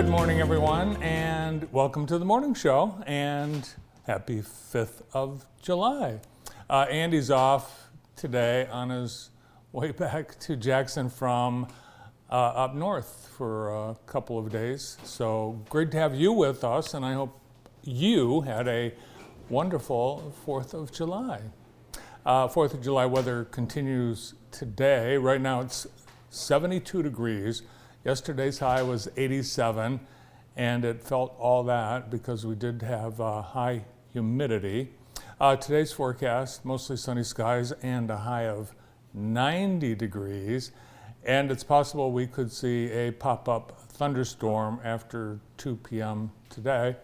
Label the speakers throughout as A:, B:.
A: Good morning, everyone, and welcome to the morning show, and happy 5th of July. Andy's off today on his way back to Jackson from up north for a couple of days. So great to have you with us, and I hope you had a wonderful 4th of July. 4th of July weather continues today. Right now it's 72 degrees. Yesterday's high was 87, and it felt all that because we did have high humidity. Today's forecast, mostly sunny skies and a high of 90 degrees, and it's possible we could see a pop-up thunderstorm after 2 p.m. today.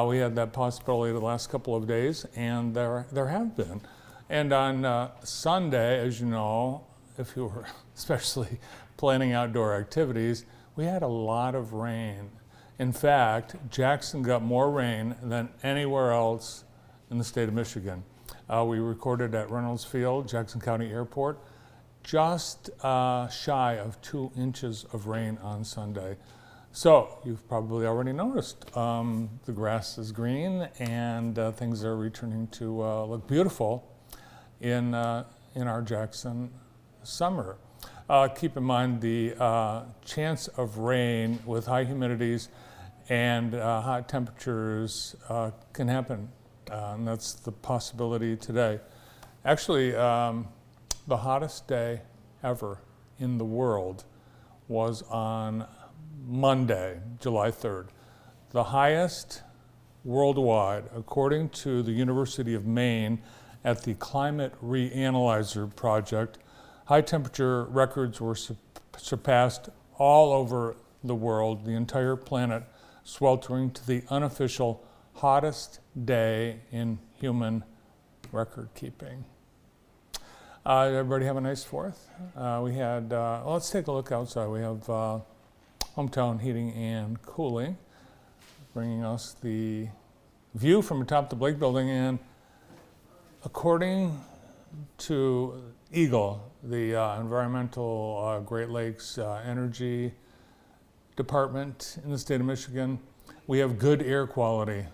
A: We had that possibility the last couple of days, and there have been. And on Sunday, as you know, if you were especially planning outdoor activities, we had a lot of rain. In fact, Jackson got more rain than anywhere else in the state of Michigan. We recorded at Reynolds Field, Jackson County Airport, just shy of 2 inches of rain on Sunday. So you've probably already noticed the grass is green and things are returning to look beautiful in our Jackson summer. Keep in mind the chance of rain with high humidities and hot temperatures can happen, and that's the possibility today. Actually, the hottest day ever in the world was on Monday, July 3rd. The highest worldwide, according to the University of Maine at the Climate Reanalyzer Project. High temperature records were surpassed all over the world, the entire planet sweltering to the unofficial hottest day in human record keeping. Everybody have a nice 4th? We had, let's take a look outside. We have Hometown Heating and Cooling bringing us the view from atop the Blake Building, and according to EGLE, the Environmental Great Lakes Energy Department in the state of Michigan, we have good air quality.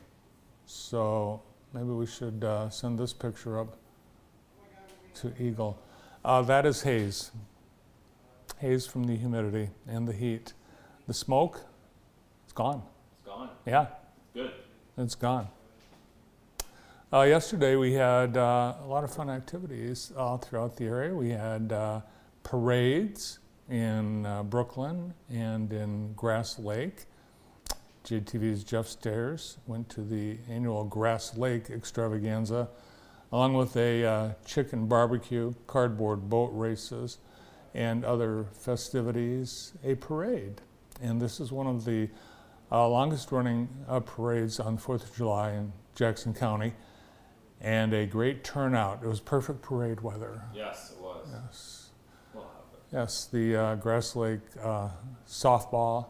A: So maybe we should send this picture up to EGLE. That is haze. Haze from the humidity and the heat. The smoke, it's gone.
B: It's gone.
A: Yeah.
B: Good.
A: It's gone. Yesterday we had a lot of fun activities all throughout the area. We had parades in Brooklyn and in Grass Lake. JTV's Jeff Stairs went to the annual Grass Lake extravaganza, along with a chicken barbecue, cardboard boat races, and other festivities, a parade. And this is one of the longest running parades on the 4th of July in Jackson County. And a great turnout. It was perfect parade weather.
B: Yes, it was.
A: Yes.
B: We'll have it.
A: Yes, the Grass Lake softball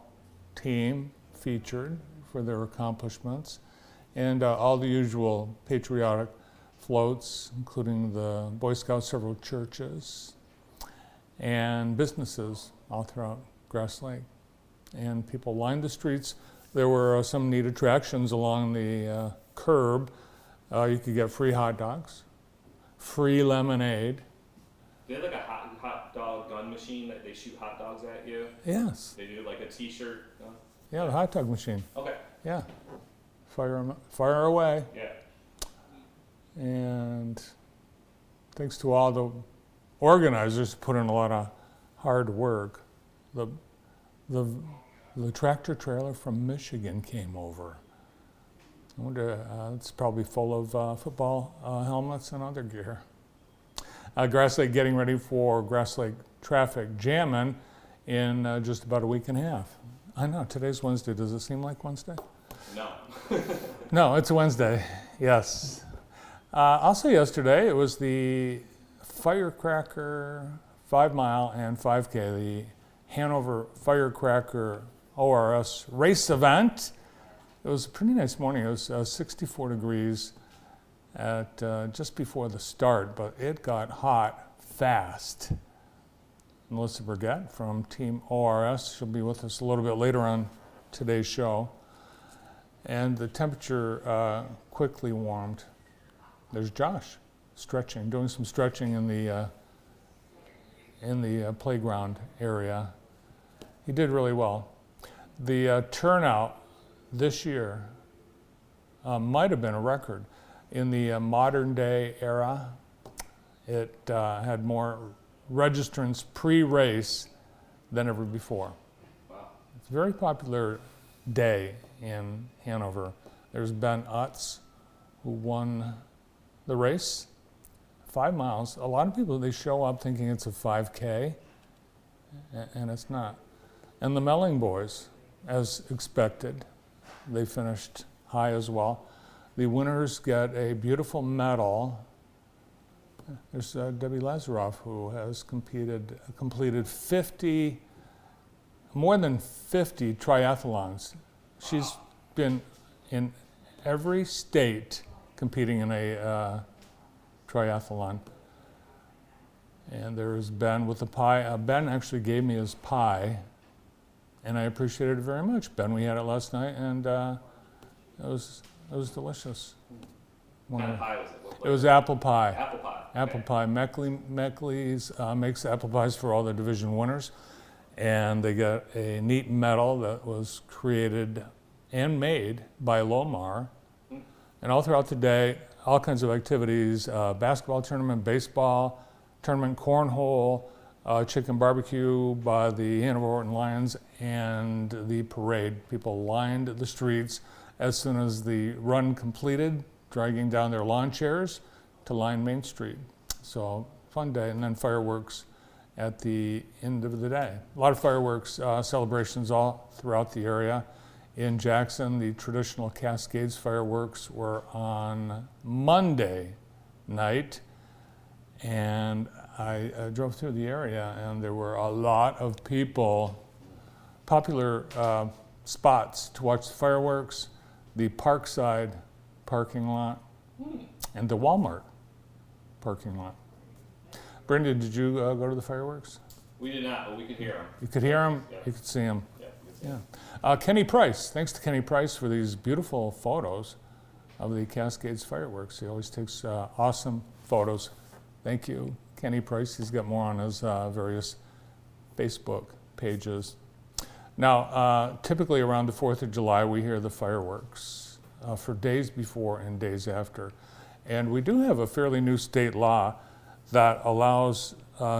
A: team featured for their accomplishments, and all the usual patriotic floats, including the Boy Scouts, several churches, and businesses all throughout Grass Lake. And people lined the streets. There were some neat attractions along the curb. You could get free hot dogs, free lemonade.
B: They have like a hot dog gun machine that they shoot hot dogs at you.
A: Yes.
B: They do like a T-shirt.
A: Yeah, the hot dog machine.
B: Okay.
A: Yeah. Fire away.
B: Yeah.
A: And thanks to all the organizers who put in a lot of hard work, the tractor trailer from Michigan came over. I wonder, it's probably full of football helmets and other gear. Grass Lake getting ready for Grass Lake traffic jamming in just about a week and a half. I know, today's Wednesday. Does it seem like Wednesday?
B: No.
A: No, it's Wednesday, yes. Also yesterday, it was the Firecracker 5 mile and 5K, the Hanover Firecracker ORS race event. It was a pretty nice morning. It was 64 degrees at just before the start, but it got hot fast. Melissa Burgett from Team ORS, she'll be with us a little bit later on today's show, and the temperature quickly warmed. There's Josh stretching, doing some stretching in the playground area. He did really well. The turnout this year might have been a record. In the modern day era, it had more registrants pre-race than ever before.
B: Wow.
A: It's a very popular day in Hanover. There's Ben Utz, who won the race, 5 miles. A lot of people, they show up thinking it's a 5K, and it's not. And the Melling boys, as expected, they finished high as well. The winners get a beautiful medal. There's Debbie Lazaroff, who has completed more than 50 triathlons. She's been in every state competing in a triathlon. And there's Ben with the pie. Ben actually gave me his pie, and I appreciated it very much. Ben, we had it last night, and it was delicious.
B: What kind of pie was it?
A: It was apple pie.
B: Apple pie.
A: Apple pie. Meckley's makes apple pies for all the division winners, and they got a neat medal that was created and made by Lomar. And all throughout the day, all kinds of activities: basketball tournament, baseball tournament, cornhole, chicken barbecue by the Hanover Horton Lions, and the parade. People lined the streets as soon as the run completed, dragging down their lawn chairs to line Main Street. So, fun day, and then fireworks at the end of the day. A lot of fireworks celebrations all throughout the area. In Jackson, the traditional Cascades fireworks were on Monday night, and I drove through the area, and there were a lot of people. Popular spots to watch the fireworks: the Parkside parking lot and the Walmart parking lot. Brenda, did you go to the fireworks?
B: We did not, but we could hear them.
A: You could hear them,
B: Yeah.
A: you could see them.
B: Yeah, we could see 'em.
A: Yeah. Kenny Price, thanks to Kenny Price for these beautiful photos of the Cascades fireworks. He always takes awesome photos. Thank you, Kenny Price. He's got more on his various Facebook pages. Now, typically around the 4th of July, we hear the fireworks for days before and days after. And we do have a fairly new state law that allows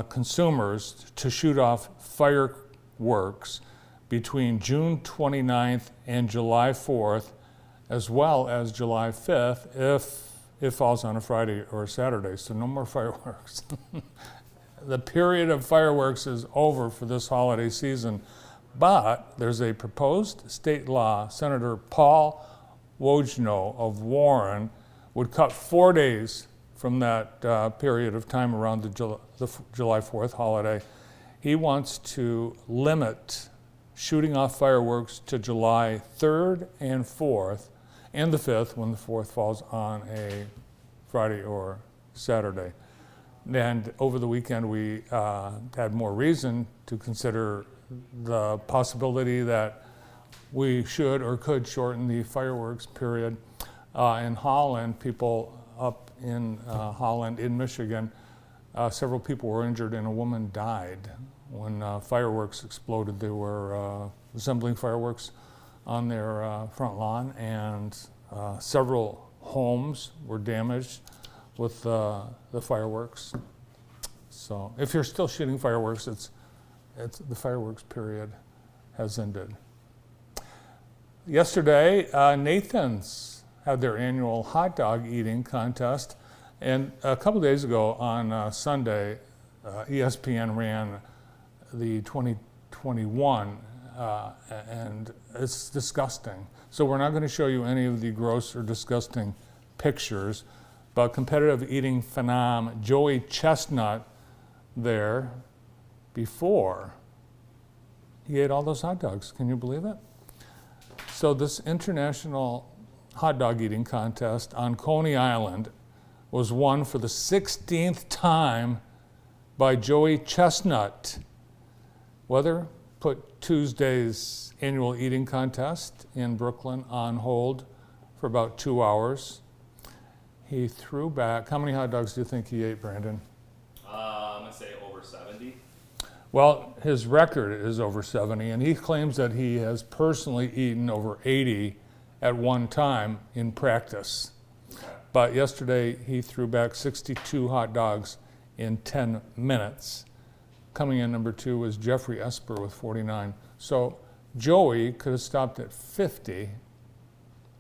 A: consumers to shoot off fireworks between June 29th and July 4th, as well as July 5th, if it falls on a Friday or a Saturday. So no more fireworks. The period of fireworks is over for this holiday season. But there's a proposed state law. Senator Paul Wojno of Warren would cut 4 days from that period of time around the July 4th holiday. He wants to limit shooting off fireworks to July 3rd and 4th, and the 5th when the 4th falls on a Friday or Saturday. And over the weekend, we had more reason to consider the possibility that we should or could shorten the fireworks period. In Holland, people up in Holland, in Michigan, several people were injured and a woman died when fireworks exploded. They were assembling fireworks on their front lawn, and several homes were damaged with the fireworks. So if you're still shooting fireworks, the fireworks period has ended. Yesterday, Nathan's had their annual hot dog eating contest, and a couple days ago on Sunday, ESPN ran the 2021, and it's disgusting. So we're not going to show you any of the gross or disgusting pictures, but competitive eating phenom Joey Chestnut there before he ate all those hot dogs. Can you believe it? So this international hot dog eating contest on Coney Island was won for the 16th time by Joey Chestnut. Weather put Tuesday's annual eating contest in Brooklyn on hold for about 2 hours. He threw back, how many hot dogs do you think he ate, Brandon?
B: I'm gonna say over 70.
A: Well, his record is over 70, and he claims that he has personally eaten over 80 at one time in practice.
B: Okay.
A: But yesterday, he threw back 62 hot dogs in 10 minutes. Coming in number 2 was Jeffrey Esper with 49. So Joey could have stopped at 50,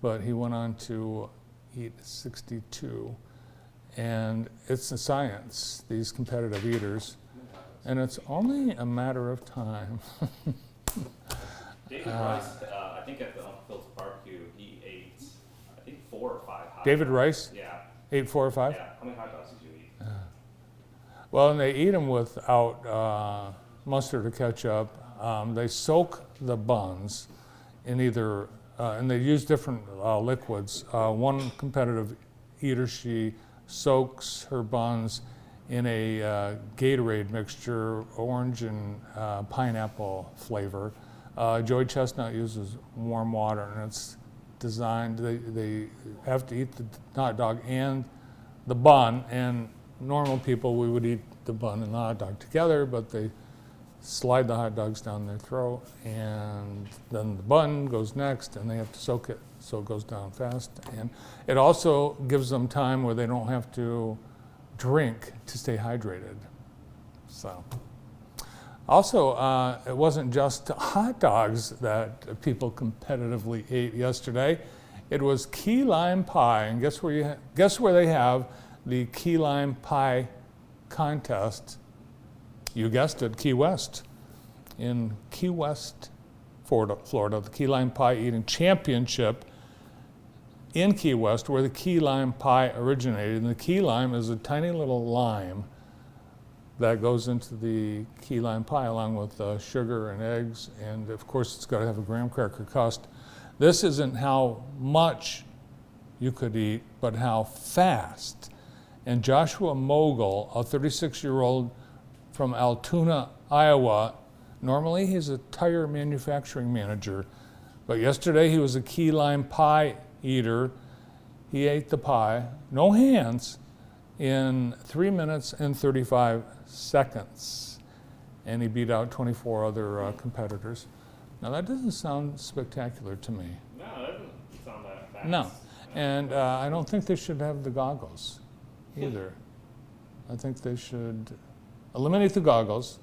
A: but he went on to eat 62. And it's a science, these competitive eaters. And it's only a matter of time.
B: David Rice, I think at the Uncle Phil's barbecue, he ate, I think 4 or 5 hot dogs.
A: David Rice
B: Yeah.
A: ate 4 or 5?
B: Yeah. How many hot dogs did you eat?
A: Well, and they eat them without mustard or ketchup. They soak the buns in either, and they use different liquids. One competitive eater, she soaks her buns in a Gatorade mixture, orange and pineapple flavor. Joey Chestnut uses warm water, and it's designed, they have to eat the hot dog and the bun, and normal people, we would eat the bun and the hot dog together, but they slide the hot dogs down their throat, and then the bun goes next, and they have to soak it so it goes down fast. And it also gives them time where they don't have to drink to stay hydrated. So, also, it wasn't just hot dogs that people competitively ate yesterday. It was key lime pie, and guess where they have the key lime pie contest? You guessed it, Key West. In Key West, Florida, the Key Lime Pie Eating Championship in Key West, where the key lime pie originated. And the key lime is a tiny little lime that goes into the key lime pie along with sugar and eggs. And of course, it's got to have a graham cracker crust. This isn't how much you could eat, but how fast. And Joshua Mogul, a 36-year-old from Altoona, Iowa, normally he's a tire manufacturing manager, but yesterday he was a key lime pie eater. He ate the pie, no hands, in 3 minutes and 35 seconds. And he beat out 24 other competitors. Now that doesn't sound spectacular to me.
B: No, that doesn't sound that fast.
A: No, and I don't think they should have the goggles either. I think they should eliminate the goggles,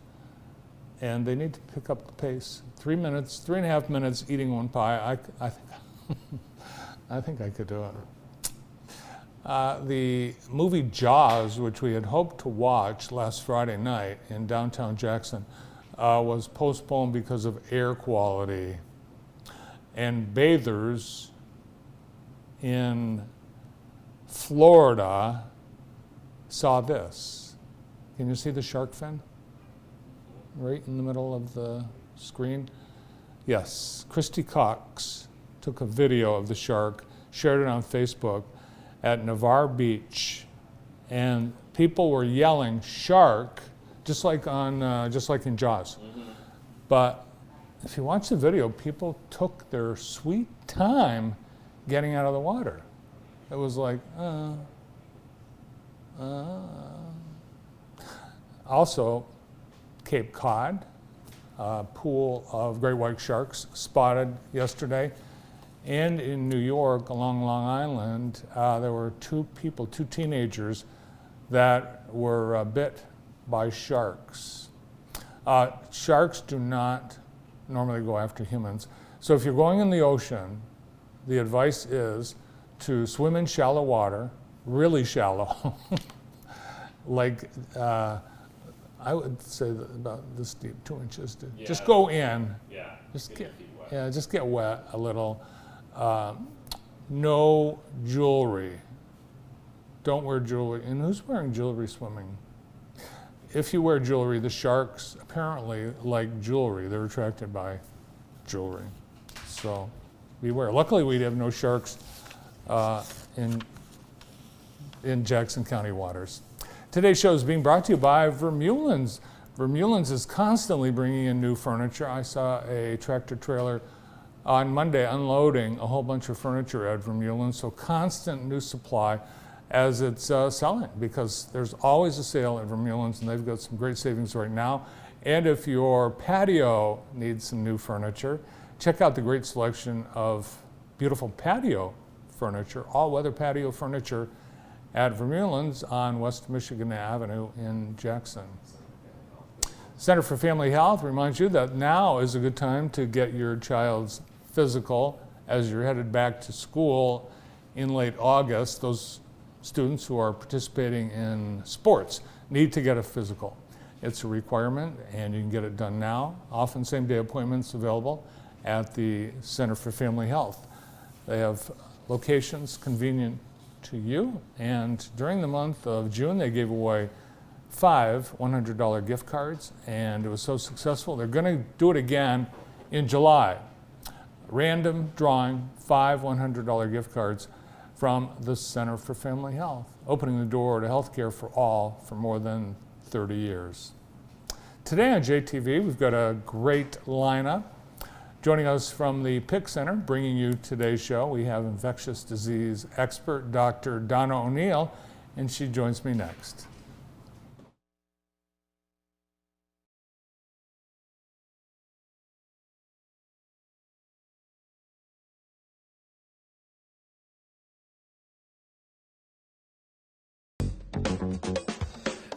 A: and they need to pick up the pace. 3 minutes, 3.5 minutes eating one pie. I I think I could do it. The movie Jaws, which we had hoped to watch last Friday night in downtown Jackson, was postponed because of air quality. And bathers in Florida saw this. Can you see the shark fin? Right in the middle of the screen? Yes, Christy Cox took a video of the shark, shared it on Facebook at Navarre Beach, and people were yelling "shark," just like in Jaws. Mm-hmm. But if you watch the video, people took their sweet time getting out of the water. It was like, Also, Cape Cod, a pool of great white sharks spotted yesterday. And in New York, along Long Island, there were two teenagers that were bit by sharks. Sharks do not normally go after humans. So if you're going in the ocean, the advice is to swim in shallow water, really shallow, like I would say that about this deep, 2 inches.
B: Yeah.
A: Just go in.
B: Yeah.
A: Just
B: get your feet wet.
A: just get wet a little. No jewelry. Don't wear jewelry. And who's wearing jewelry swimming? If you wear jewelry, the sharks apparently like jewelry. They're attracted by jewelry. So beware. Luckily, we have no sharks in Jackson County waters. Today's show is being brought to you by Vermeulen's. Vermeulen's is constantly bringing in new furniture. I saw a tractor trailer on Monday unloading a whole bunch of furniture at Vermeulen, so constant new supply as it's selling, because there's always a sale at Vermeulen's and they've got some great savings right now. And if your patio needs some new furniture, check out the great selection of beautiful patio furniture, all-weather patio furniture at Vermeulen's on West Michigan Avenue in Jackson. Center for Family Health reminds you that now is a good time to get your child's physical as you're headed back to school in late August. Those students who are participating in sports need to get a physical. It's a requirement and you can get it done now. Often same-day appointments available at the Center for Family Health. They have locations convenient to you, and during the month of June they gave away 5 $100 gift cards, and it was so successful they're going to do it again in July. Random drawing 5 $100 gift cards from the Center for Family Health, opening the door to healthcare for all for more than 30 years. Today on JTV, we've got a great lineup. Joining us from the PIC Center, bringing you today's show, we have infectious disease expert Dr. Donna O'Neill, and she joins me next.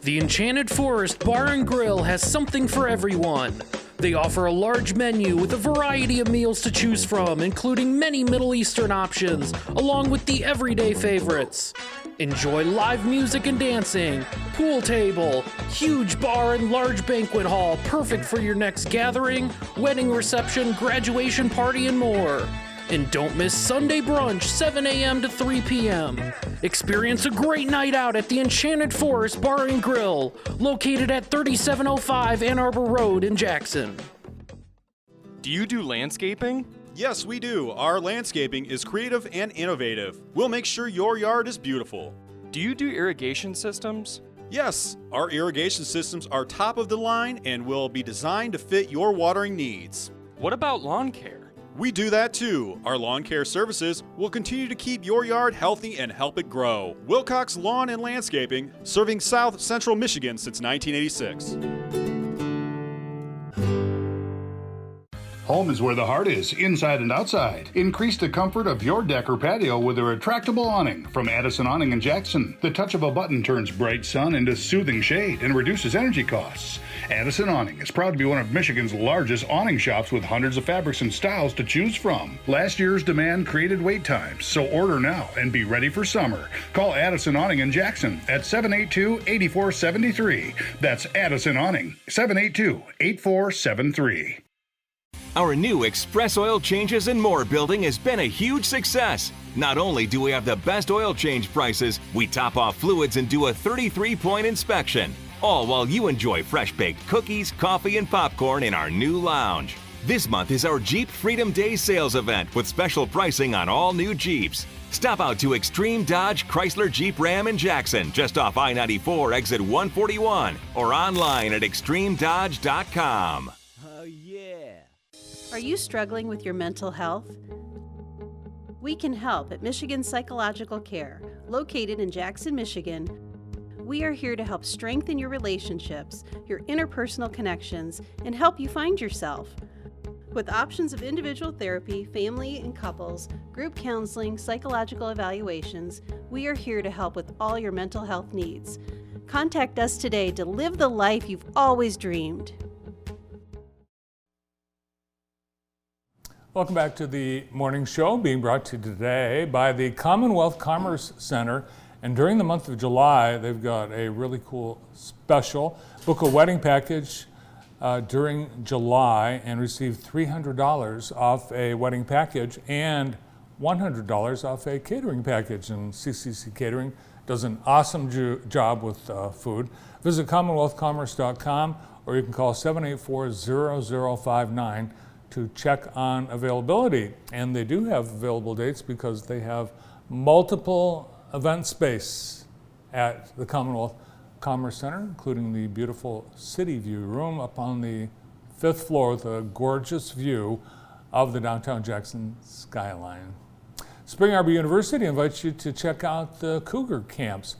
C: The Enchanted Forest Bar and Grill has something for everyone. They offer a large menu with a variety of meals to choose from, including many Middle Eastern options, along with the everyday favorites. Enjoy live music and dancing, pool table, huge bar and large banquet hall, perfect for your next gathering, wedding reception, graduation party, and more. And don't miss Sunday brunch, 7 a.m. to 3 p.m. Experience a great night out at the Enchanted Forest Bar and Grill, located at 3705 Ann Arbor Road in Jackson.
D: Do you do landscaping?
E: Yes, we do. Our landscaping is creative and innovative. We'll make sure your yard is beautiful.
D: Do you do irrigation systems?
E: Yes, our irrigation systems are top of the line and will be designed to fit your watering needs.
D: What about lawn care?
E: We do that too. Our lawn care services will continue to keep your yard healthy and help it grow. Wilcox Lawn and Landscaping, serving South Central Michigan since 1986.
F: Home is where the heart is, inside and outside. Increase the comfort of your deck or patio with a retractable awning from Addison Awning in Jackson. The touch of a button turns bright sun into soothing shade and reduces energy costs. Addison Awning is proud to be one of Michigan's largest awning shops with hundreds of fabrics and styles to choose from. Last year's demand created wait times, so order now and be ready for summer. Call Addison Awning in Jackson at 782-8473. That's Addison Awning, 782-8473.
G: Our new Express Oil Changes and More building has been a huge success. Not only do we have the best oil change prices, we top off fluids and do a 33-point inspection. All while you enjoy fresh-baked cookies, coffee, and popcorn in our new lounge. This month is our Jeep Freedom Day sales event with special pricing on all new Jeeps. Stop out to Extreme Dodge Chrysler Jeep Ram in Jackson, just off I-94 exit 141, or online at extremedodge.com.
H: Oh yeah!
I: Are you struggling with your mental health? We can help at Michigan Psychological Care, located in Jackson, Michigan. We are here to help strengthen your relationships, your interpersonal connections, and help you find yourself. With options of individual therapy, family and couples, group counseling, psychological evaluations, we are here to help with all your mental health needs. Contact us today to live the life you've always dreamed.
A: Welcome back to the morning show, being brought to you today by the Commonwealth Commerce Center. And during the month of July, they've got a really cool special. Book a wedding package during July and receive $300 off a wedding package and $100 off a catering package. And CCC Catering does an awesome job with food. Visit CommonwealthCommerce.com, or you can call 784-0059 to check on availability. And they do have available dates because they have multiple event space at the Commonwealth Commerce Center, including the beautiful City View room up on the 5th floor with a gorgeous view of the downtown Jackson skyline. Spring Arbor University invites you to check out the Cougar camps.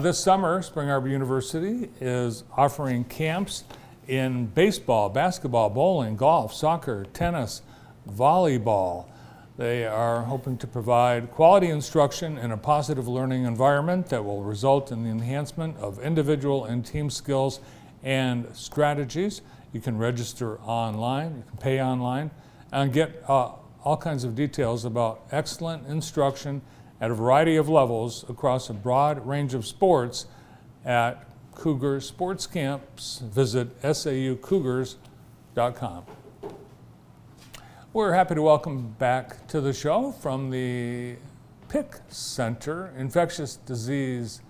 A: This summer, Spring Arbor University is offering camps in baseball, basketball, bowling, golf, soccer, tennis, volleyball. They are hoping to provide quality instruction in a positive learning environment that will result in the enhancement of individual and team skills and strategies. You can register online, you can pay online, and get all kinds of details about excellent instruction at a variety of levels across a broad range of sports at Cougar Sports Camps. Visit saucougars.com. We're happy to welcome back to the show from the PIC Center, infectious disease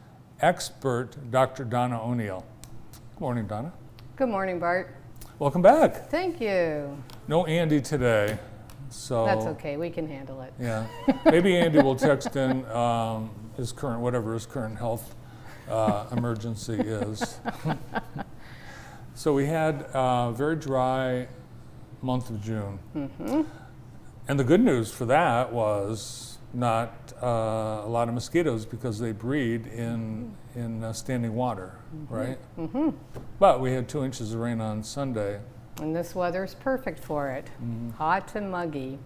A: expert, Dr. Donna O'Neill. Good morning, Donna.
H: Good morning, Bart.
A: Welcome back.
H: Thank you.
A: No Andy today, so.
H: That's okay, we can handle it.
A: Yeah, maybe Andy will text in his current, whatever his current health emergency is. So we had a very dry month of June.
H: Mm-hmm.
A: And the good news for that was not a lot of mosquitoes because they breed in standing water,
H: Mm-hmm.
A: right?
H: Mm-hmm.
A: But we had 2 inches of rain on Sunday.
H: And this weather's perfect for it.
A: Mm-hmm.
H: Hot and muggy.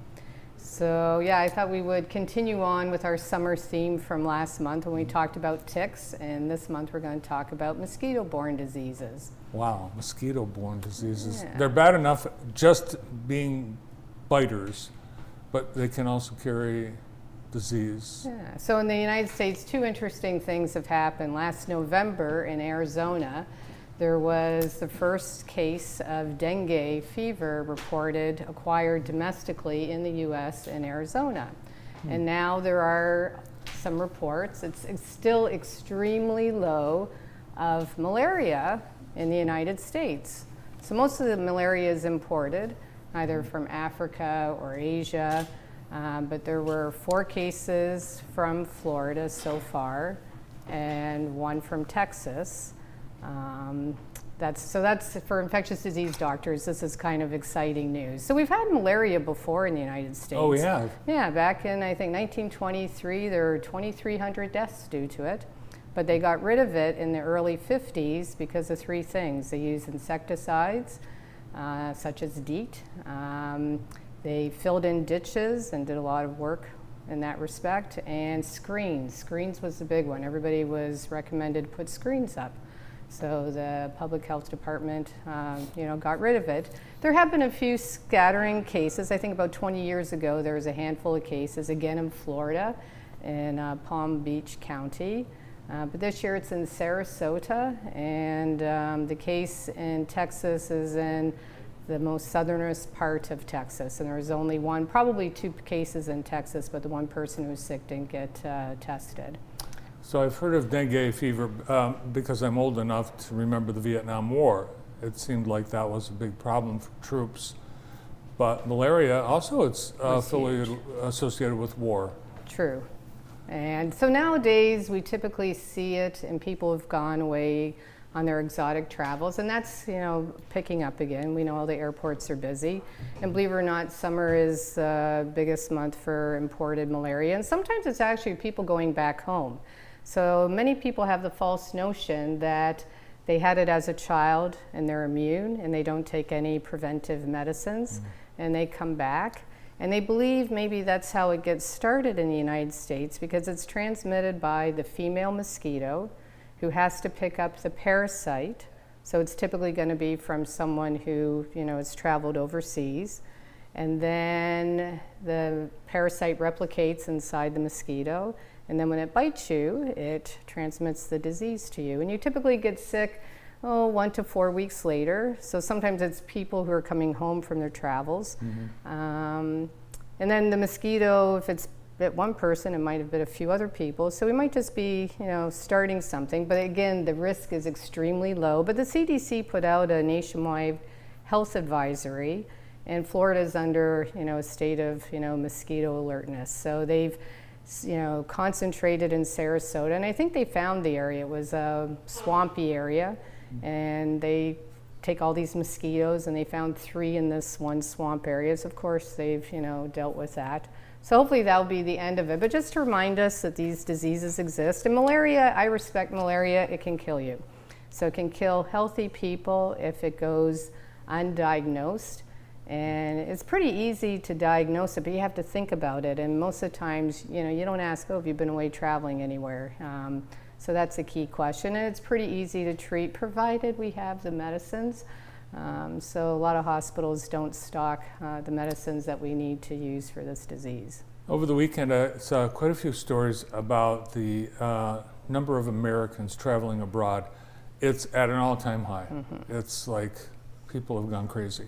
H: So yeah, I thought we would continue on with our summer theme from last month when we talked about ticks, and this month we're going to talk about mosquito-borne diseases.
A: Wow, mosquito-borne diseases.
H: Yeah.
A: They're bad enough just being biters, but they can also carry disease.
H: Yeah. So in the United States, 2 interesting things have happened. Last November in Arizona, there was the first case of dengue fever reported acquired domestically in the U.S. and Arizona. And now there are some reports, it's still extremely low, of malaria in the United States. So most of the malaria is imported, either from Africa or Asia, but there were 4 cases from Florida so far, and 1 from Texas. That's for infectious disease doctors, this is kind of exciting news. So we've had malaria before in the United States.
A: Oh, we have?
H: Yeah, back in, I think, 1923, there were 2,300 deaths due to it. But they got rid of it in the early 50s because of 3 things. They used insecticides, such as DEET. They filled in ditches and did a lot of work in that respect. And screens. Screens was the big one. Everybody was recommended to put screens up. So the public health department, got rid of it. There have been a few scattering cases. I think about 20 years ago, there was a handful of cases, again in Florida, in Palm Beach County. But this year it's in Sarasota, and the case in Texas is in the most southernest part of Texas. And there was only one, probably 2 cases in Texas, but the one person who was sick didn't get tested.
A: So I've heard of dengue fever because I'm old enough to remember the Vietnam War. It seemed like that was a big problem for troops. But malaria also, it's associated with war.
H: True. And so nowadays we typically see it in people who've gone away on their exotic travels, and that's picking up again. We know all the airports are busy, and believe it or not, summer is the biggest month for imported malaria, and sometimes it's actually people going back home. So many people have the false notion that they had it as a child and they're immune and they don't take any preventive medicines, and they come back. And they believe maybe that's how it gets started in the United States, because it's transmitted by the female mosquito who has to pick up the parasite. So it's typically going to be from someone who has traveled overseas. And then the parasite replicates inside the mosquito. And then when it bites you, it transmits the disease to you. And you typically get sick 1 to 4 weeks later. So sometimes it's people who are coming home from their travels. And then the mosquito, if it's bit one person, it might have bit a few other people. So we might just be, starting something. But again, the risk is extremely low. But the CDC put out a nationwide health advisory, and Florida is under, a state of, mosquito alertness. So they've concentrated in Sarasota. And I think they found the area. It was a swampy area, and they take all these mosquitoes, and they found 3 in this one swamp area. So of course they've dealt with that. So hopefully that'll be the end of it. But just to remind us that these diseases exist. And malaria, I respect malaria, it can kill you. So it can kill healthy people if it goes undiagnosed. And it's pretty easy to diagnose it, but you have to think about it. And most of the times, you don't ask, oh, have you been away traveling anywhere? So that's a key question. And it's pretty easy to treat, provided we have the medicines. So a lot of hospitals don't stock the medicines that we need to use for this disease.
A: Over the weekend, I saw quite a few stories about the number of Americans traveling abroad. It's at an all-time high. It's like people have gone crazy.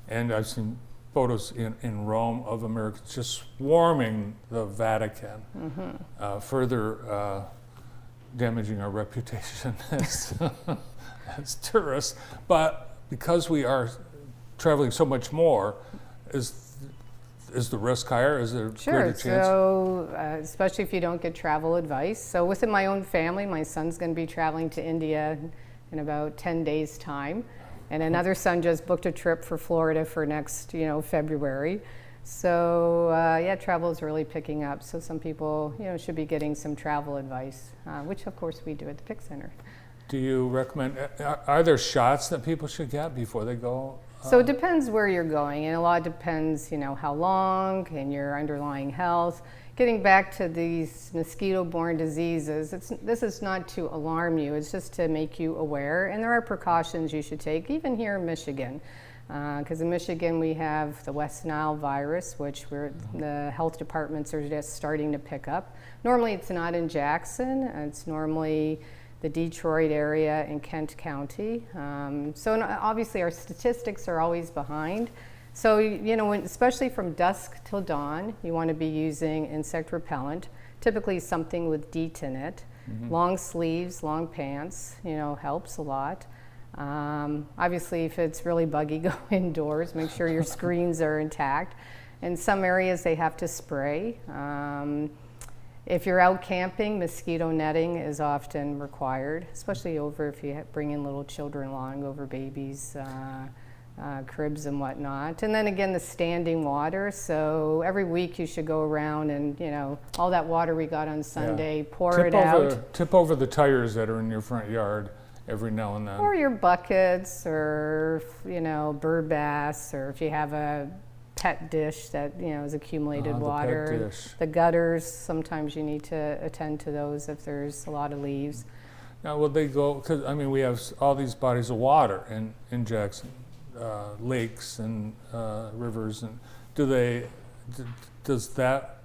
A: And I've seen photos in Rome of Americans just swarming the Vatican, further damaging our reputation as tourists. But because we are traveling so much more, is the risk higher? Is there greater chance?
H: So especially if you don't get travel advice. So within my own family, my son's going to be traveling to India in about 10 days' time. And another son just booked a trip for Florida for next, February. So travel is really picking up. So some people, should be getting some travel advice, which of course we do at the PIC Center.
A: Do you recommend, are there shots that people should get before they go?
H: So it depends where you're going, and a lot depends, how long and your underlying health. Getting back to these mosquito-borne diseases, this is not to alarm you, it's just to make you aware, and there are precautions you should take, even here in Michigan. Because in Michigan we have the West Nile virus, which the health departments are just starting to pick up. Normally it's not in Jackson, it's normally the Detroit area and Kent County. So obviously our statistics are always behind. So, especially from dusk till dawn, you want to be using insect repellent, typically something with DEET in it. Long sleeves, long pants, helps a lot. Obviously, if it's really buggy, go indoors. Make sure your screens are intact. In some areas, they have to spray. If you're out camping, mosquito netting is often required, especially if you bring in little children along, over babies, cribs and whatnot. And then again, the standing water. So every week you should go around and, all that water we got on Sunday, pour it out.
A: Tip over the tires that are in your front yard every now and then.
H: Or your buckets, or, bird baths, or if you have a pet dish that has accumulated water.
A: The pet dish.
H: The gutters, sometimes you need to attend to those if there's a lot of leaves.
A: Now, will they go, because we have all these bodies of water in Jackson, lakes and rivers, and does that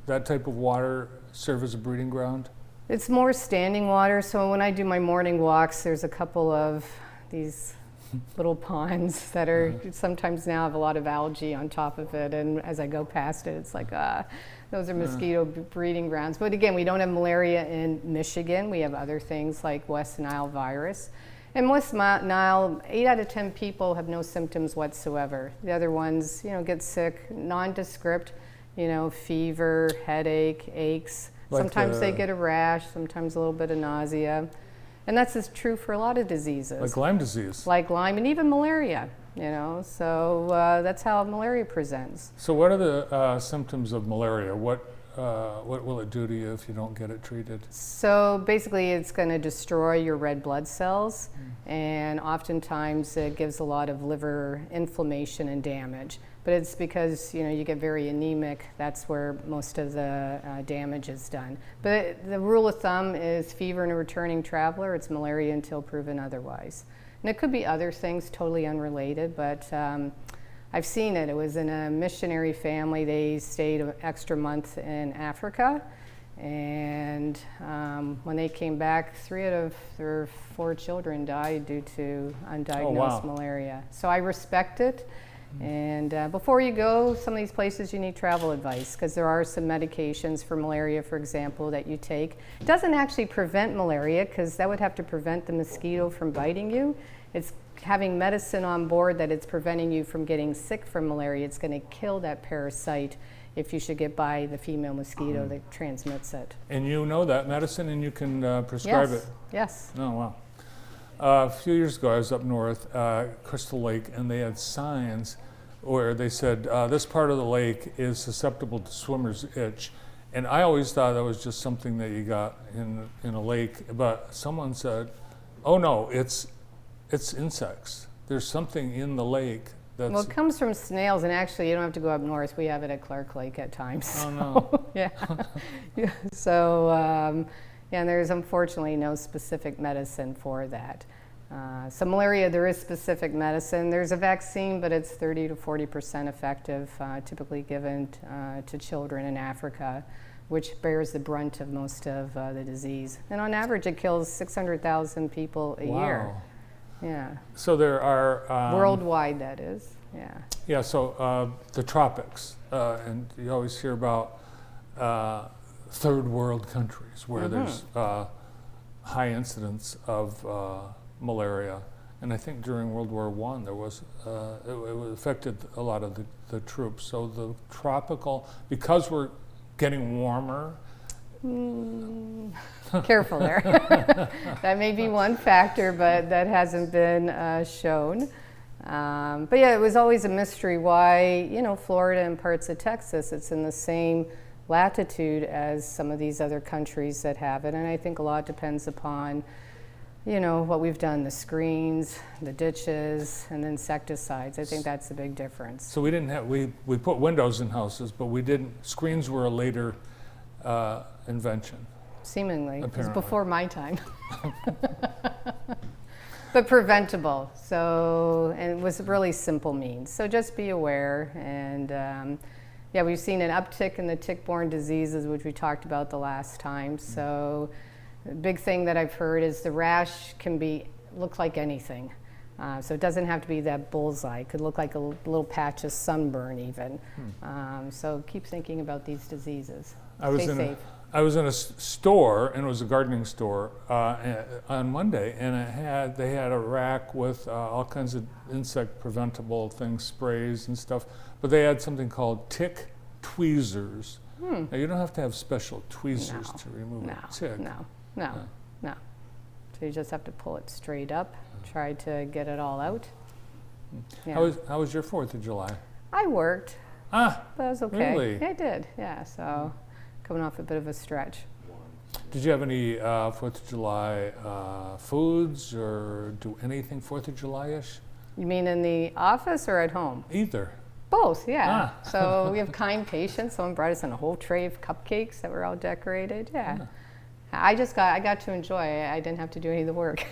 A: type of water serve as a breeding ground?
H: It's more standing water, so when I do my morning walks, there's a couple of these little ponds that are sometimes now have a lot of algae on top of it, and as I go past it, it's like, those are mosquito breeding grounds. But again, we don't have malaria in Michigan. We have other things like West Nile virus. And West Nile, 8 out of 10 people have no symptoms whatsoever. The other ones, get sick, nondescript, fever, headache, aches. Sometimes they get a rash, sometimes a little bit of nausea. And that's as true for a lot of diseases.
A: Like Lyme disease.
H: Like Lyme, and even malaria, So that's how malaria presents.
A: So what are the symptoms of malaria? What will it do to you if you don't get it treated?
H: So basically it's going to destroy your red blood cells, and oftentimes it gives a lot of liver inflammation and damage. But it's because you get very anemic. That's where most of the damage is done. But the rule of thumb is fever in a returning traveler, it's malaria until proven otherwise. And it could be other things totally unrelated, but I've seen it. It was in a missionary family. They stayed an extra month in Africa, and when they came back, 3 out of their 4 children died due to undiagnosed malaria. So I respect it. And before you go, some of these places you need travel advice, because there are some medications for malaria, for example, that you take. It doesn't actually prevent malaria, because that would have to prevent the mosquito from biting you. It's having medicine on board that it's preventing you from getting sick from malaria. It's going to kill that parasite if you should get by the female mosquito that transmits it.
A: And you know that medicine, and you can prescribe
H: Yes.
A: it.
H: Yes.
A: Oh, wow. A few years ago, I was up north, Crystal Lake, and they had signs where they said, this part of the lake is susceptible to swimmer's itch. And I always thought that was just something that you got in a lake, but someone said, oh no, it's insects. There's something in the lake that's...
H: Well, it comes from snails, and actually you don't have to go up north. We have it at Clark Lake at times.
A: Oh, no.
H: Yeah. Yeah. So, yeah, and there's unfortunately no specific medicine for that. So malaria, there is specific medicine. There's a vaccine, but it's 30 to 40% effective, typically given to children in Africa, which bears the brunt of most of the disease. And on average, it kills 600,000 people a year.
A: Wow.
H: Yeah.
A: So there are...
H: Worldwide, that is. Yeah.
A: Yeah, so the tropics, and you always hear about third world countries where there's high incidence of malaria. And I think during World War I, there was, it affected a lot of the troops. So the tropical, because we're getting warmer.
H: Careful there. That may be one factor, but that hasn't been shown. But yeah, it was always a mystery why, Florida and parts of Texas, it's in the same latitude as some of these other countries that have it. And I think a lot depends upon, what we've done, the screens, the ditches, and the insecticides. I think that's the big difference.
A: So we didn't have, we put windows in houses, but we didn't, screens were a later invention.
H: Seemingly. It was
A: Apparently.
H: before my time. But preventable. So, and it was really simple means. So just be aware. And yeah, we've seen an uptick in the tick-borne diseases, which we talked about the last time. So the big thing that I've heard is the rash can look like anything. So it doesn't have to be that bullseye. It could look like a little patch of sunburn even. So keep thinking about these diseases. Stay safe.
A: I was in a store, and it was a gardening store, on Monday, and they had a rack with all kinds of insect preventable things, sprays and stuff, but they had something called tick tweezers. Now you don't have to have special tweezers to remove a tick.
H: No. So you just have to pull it straight up, try to get it all out. Yeah.
A: How was your 4th of July?
H: I worked. But it was okay.
A: Really?
H: I did, yeah. So coming off a bit of a stretch.
A: Did you have any 4th of July foods or do anything 4th of July-ish?
H: You mean in the office or at home?
A: Either.
H: Both, yeah. So we have kind patients. Someone brought us in a whole tray of cupcakes that were all decorated. Yeah. I got to enjoy. I didn't have to do any of the work.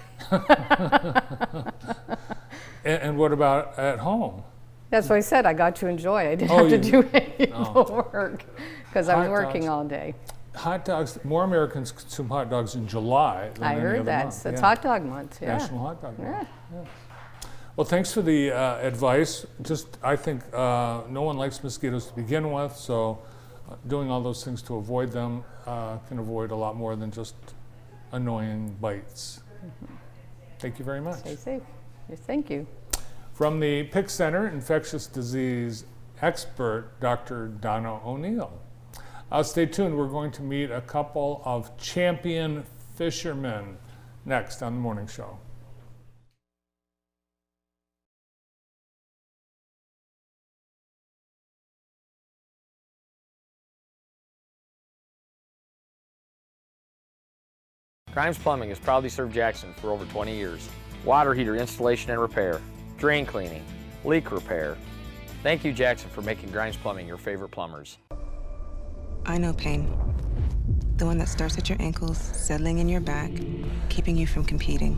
A: And what about at home?
H: That's what I said. I got to enjoy. I didn't have to do any of the work because I was working all day.
A: Hot dogs. More Americans consume hot dogs in July than
H: I
A: any
H: heard
A: other
H: that.
A: month.
H: It's Hot Dog Month. Yeah.
A: National Hot Dog Month. Yeah. Well, thanks for the advice. I think no one likes mosquitoes to begin with, so doing all those things to avoid them can avoid a lot more than just annoying bites. Thank you very much.
H: Stay safe. Yes, thank you.
A: From the Pick Center, infectious disease expert, Dr. Donna O'Neill. Stay tuned. We're going to meet a couple of champion fishermen next on the morning show.
J: Grimes Plumbing has proudly served Jackson for over 20 years. Water heater installation and repair, drain cleaning, leak repair. Thank you, Jackson, for making Grimes Plumbing your favorite plumbers.
K: I know pain. The one that starts at your ankles, settling in your back, keeping you from competing.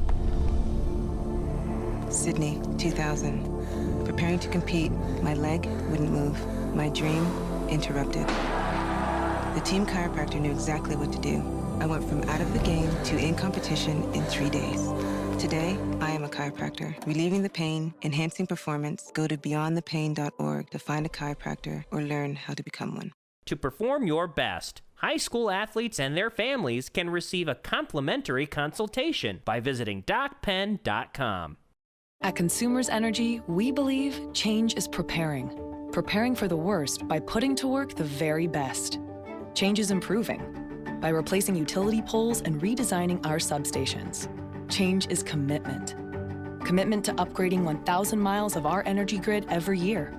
K: Sydney, 2000. Preparing to compete, my leg wouldn't move. My dream interrupted. The team chiropractor knew exactly what to do. I went from out of the game to in competition in 3 days. Today, I am a chiropractor. Relieving the pain, enhancing performance. Go to beyondthepain.org to find a chiropractor or learn how to become one.
L: To perform your best, high school athletes and their families can receive a complimentary consultation by visiting docpen.com.
M: At Consumers Energy, we believe change is preparing preparing for the worst by putting to work the very best. Change is improving by replacing utility poles and redesigning our substations. Change is commitment. Commitment to upgrading 1,000 miles of our energy grid every year.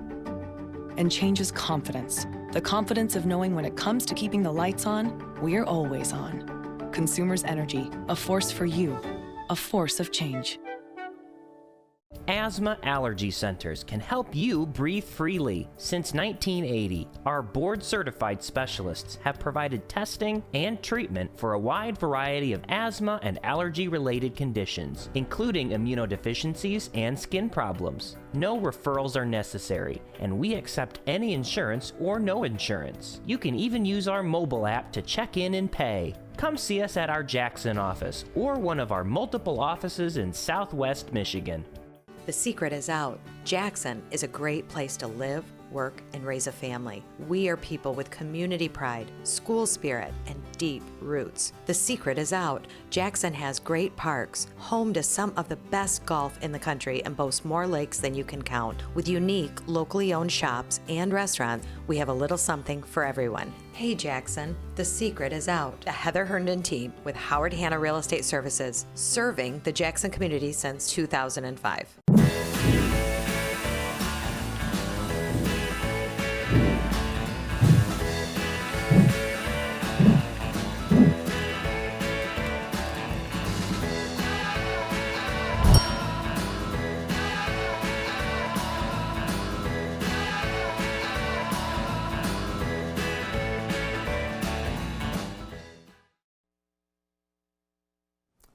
M: And change is confidence. The confidence of knowing when it comes to keeping the lights on, we're always on. Consumers Energy, a force for you, a force of change.
L: Asthma Allergy Centers can help you breathe freely. Since 1980, our board-certified specialists have provided testing and treatment for a wide variety of asthma and allergy-related conditions, including immunodeficiencies and skin problems. No referrals are necessary, and we accept any insurance or no insurance. You can even use our mobile app to check in and pay. Come see us at our Jackson office or one of our multiple offices in Southwest Michigan.
N: The secret is out. Jackson is a great place to live, work, and raise a family. We are people with community pride, school spirit, and deep roots. The secret is out. Jackson has great parks, home to some of the best golf in the country, and boasts more lakes than you can count. With unique, locally owned shops and restaurants, we have a little something for everyone. Hey Jackson, the secret is out. A Heather Herndon team with Howard Hanna Real Estate Services, serving the Jackson community since 2005.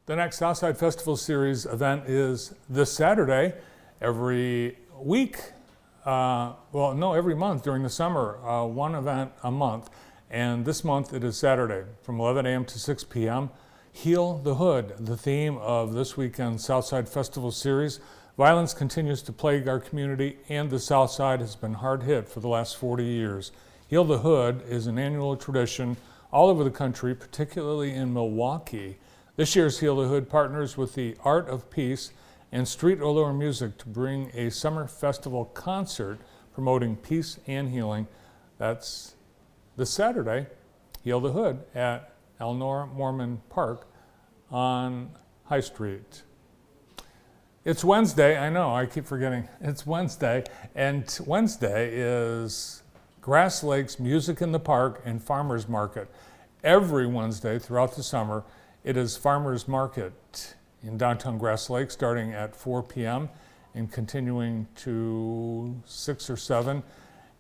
A: The next Southside Festival Series event is this Saturday. Every week, every month during the summer, one event a month. And this month it is Saturday from 11 a.m. to 6 p.m. Heal the Hood, the theme of this weekend's Southside Festival Series. Violence continues to plague our community, and the Southside has been hard hit for the last 40 years. Heal the Hood is an annual tradition all over the country, particularly in Milwaukee. This year's Heal the Hood partners with the Art of Peace and Street Allure Music to bring a summer festival concert promoting peace and healing. That's this Saturday, Heal the Hood at Elnor Mormon Park on High Street. It's Wednesday, I know, I keep forgetting. It's Wednesday, and Wednesday is Grass Lake's Music in the Park and Farmers Market. Every Wednesday throughout the summer, it is Farmers Market in downtown Grass Lake starting at 4 p.m. and continuing to 6 or 7.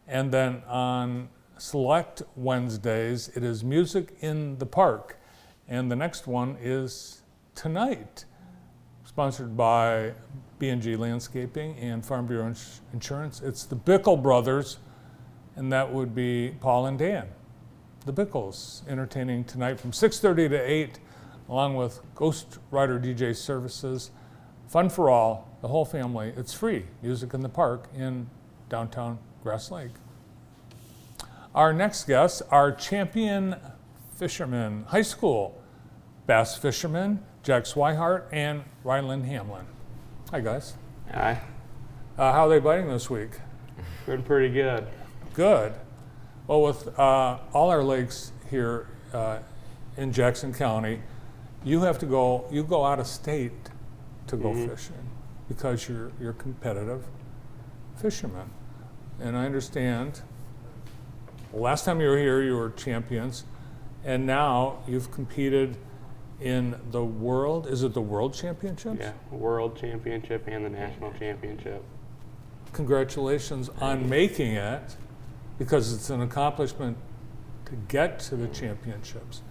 A: And then on select Wednesdays, it is Music in the Park. And the next one is tonight, sponsored by B&G Landscaping and Farm Bureau Insurance. It's the Bickle Brothers, and that would be Paul and Dan. The Bickles entertaining tonight from 6:30 to 8, along with Ghost Rider DJ services. Fun for all, the whole family. It's free. Music in the Park in downtown Grass Lake. Our next guests are champion fishermen, high school bass fishermen, Jack Swihart and Ryland Hamlin. Hi, guys.
O: Hi.
A: How are they biting this week?
O: Been pretty good.
A: Good. Well, with all our lakes here in Jackson County, you go out of state to go fishing because you're competitive fishermen. And I understand, last time you were here, you were champions, and now you've competed in the world, is it the World Championships?
O: Yeah, World Championship and the National Championship.
A: Congratulations on making it, because it's an accomplishment to get to the championships.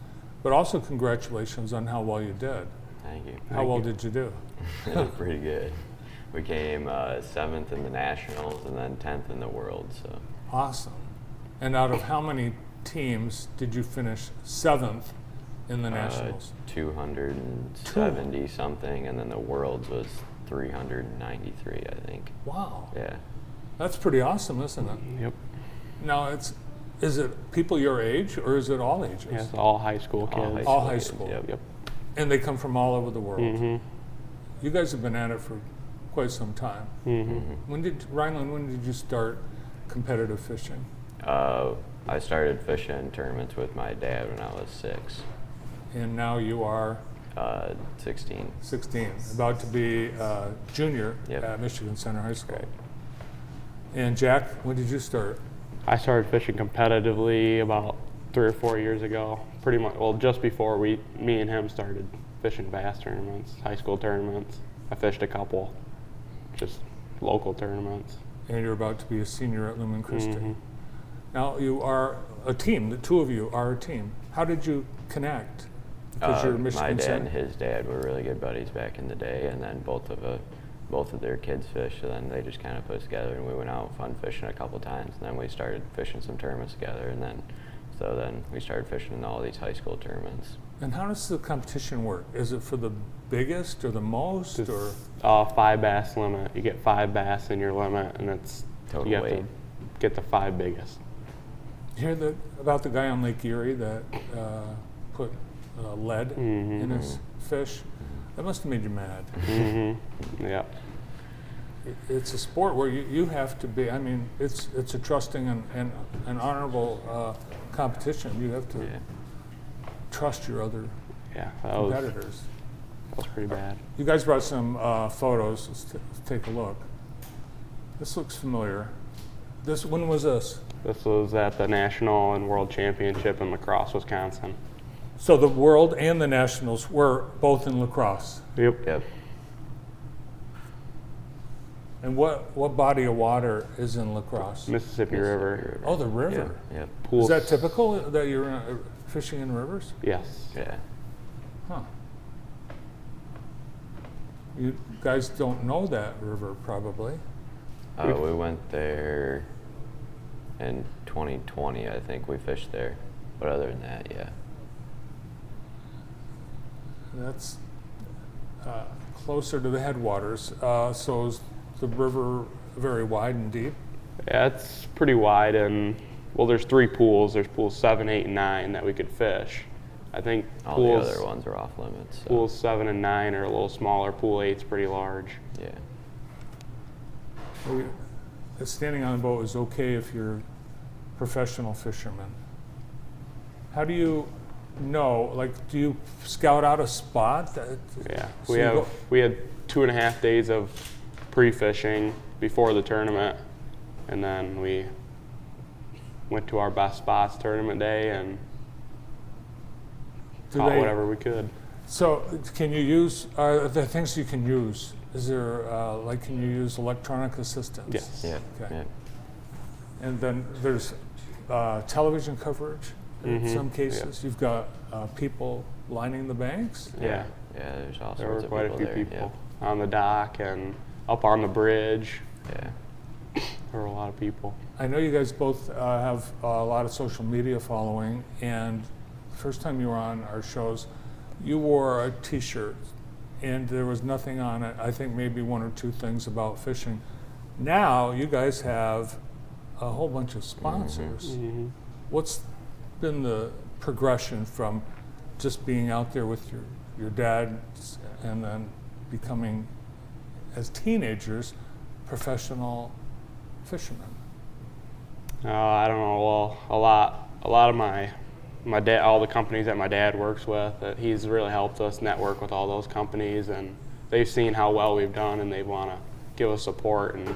A: But also congratulations on how well you did.
P: Thank you.
A: How well did you do?
P: Pretty good. We came 7th in the Nationals and then 10th in the World. So
A: Awesome. And out of how many teams did you finish 7th in the Nationals?
P: 270 something, and then the Worlds was 393, I think.
A: Wow.
P: Yeah.
A: That's pretty awesome, isn't it?
O: Yep.
A: Now, is it people your age, or is it all ages?
O: Yeah, it's all high school kids.
A: All high school.
O: Yep.
A: And they come from all over the world.
O: Mm-hmm.
A: You guys have been at it for quite some time.
O: Mm-hmm.
A: Ryland, when did you start competitive fishing?
P: I started fishing tournaments with my dad when I was 6.
A: And now you are?
P: 16.
A: 16, about to be a junior
P: Yep.
A: at Michigan Center High School. Right. And Jack, when did you start?
O: I started fishing competitively about 3 or 4 years ago. Pretty much, well, just before me and him started fishing bass tournaments, high school tournaments. I fished a couple, just local tournaments.
A: And you're about to be a senior at Lumen Christi.
O: Mm-hmm.
A: Now you are a team. The two of you are a team. How did you connect? Because you're Michigan
P: my dad
A: Center.
P: and his dad were really good buddies back in the day, and then both of their kids fished, so then they just kind of put us together, and we went out fun fishing a couple times, and then we started fishing some tournaments together, and then we started fishing in all these high school tournaments.
A: And how does the competition work? Is it for the biggest or the most,
O: It's
A: or
O: 5 bass limit. You get 5 bass in your limit, and it's
P: Total
O: you have
P: weight.
O: to get the 5 biggest.
A: you hear about the guy on Lake Erie that put lead in his fish? That must have made you mad.
O: Mm-hmm. Yeah.
A: It's a sport where you have to be. I mean, it's a trusting and an honorable competition. You have to trust your other competitors.
O: That was pretty bad.
A: You guys brought some photos. Let's take a look. This looks familiar. When was this?
O: This was at the National and World Championship in La Crosse, Wisconsin.
A: So the World and the Nationals were both in La Crosse.
O: Yep.
A: And what body of water is in La Crosse?
O: Mississippi River.
A: Oh, the river.
P: Yep.
A: Is that typical that you're fishing in rivers?
O: Yes.
P: Yeah.
A: Huh. You guys don't know that river, probably.
P: We went there in 2020, I think we fished there. But other than that, yeah.
A: That's closer to the headwaters. So is the river very wide and deep?
O: Yeah, it's pretty wide, and well, there's 3 pools. There's pools 7, 8, and 9 that we could fish. I think
P: all
O: pools,
P: the other ones are off limits. So.
O: Pools 7 and 9 are a little smaller. Pool 8's pretty large.
P: Yeah.
A: Standing on a boat is okay if you're a professional fisherman. How do you know? Like, do you scout out a spot?
O: Yeah,
A: So
O: we had 2.5 days of pre-fishing before the tournament, and then we went to our best spots tournament day and caught whatever we could.
A: So can you use, are there things you can use? Is there, can you use electronic assistance?
O: Yes.
P: Yeah.
A: Okay.
P: Yeah.
A: And then there's television coverage in some cases.
P: Yeah.
A: You've got people lining the banks?
O: Yeah.
P: Yeah, there's all
O: There
P: sorts
O: were
P: of
O: quite a
P: people
O: few
P: there.
O: people on the dock and up on the bridge.
P: Yeah.
O: There were a lot of people.
A: I know you guys both have a lot of social media following, and the first time you were on our shows, you wore a t-shirt and there was nothing on it. I think maybe 1 or 2 things about fishing. Now you guys have a whole bunch of sponsors.
O: Mm-hmm.
A: What's been the progression from just being out there with your dad and then becoming, as teenagers, professional fishermen?
O: I don't know. Well, a lot of my dad, all the companies that my dad works with, he's really helped us network with all those companies, and they've seen how well we've done, and they want to give us support and